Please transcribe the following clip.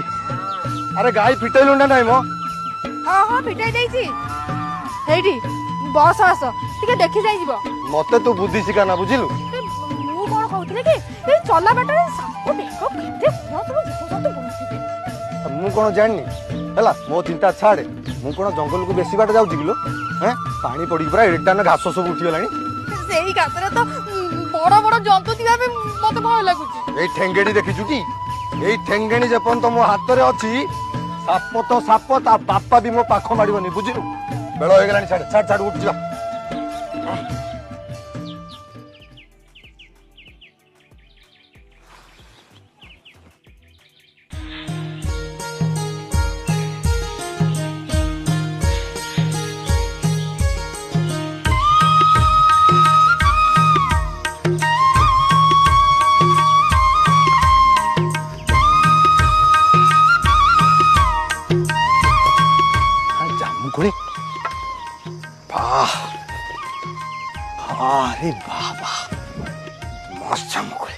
अरे गाई फिटेलु ना नहीं मो हाँ हाँ फिटाई देइछि हेडी बस आस टिके देखि जाई जीवो मते तू बुद्धि शिखा ना बुझिलु मु कोन कहउथिले कि ए चला बाटरे साप देखो केते कोन सब जीव जंतु बुलुथिबे मु कोन जाननी हला मो चिंता छाड़े मु कोन जंगल को बेसी बाट जाउछि किलो हैं पानी पड़ी पूरा एटा ना घास सब उठी गलानी सेही गातरे तो बड़ बड़ जंतु थिबा बे मते भय लागुछि ए ठेंगेणी देखिछु की ए ठेंगेणी जेपन तो मो हाथ रे अछि साप तो साप ता बापा भी मो पाखो मारिबनी बुझिलु बेलो हो गलानी छाड़ छाड़ छाड़ उठ जा जामुकोड़ी वाह अरे वाह वाह मस्त जामुकोड़ी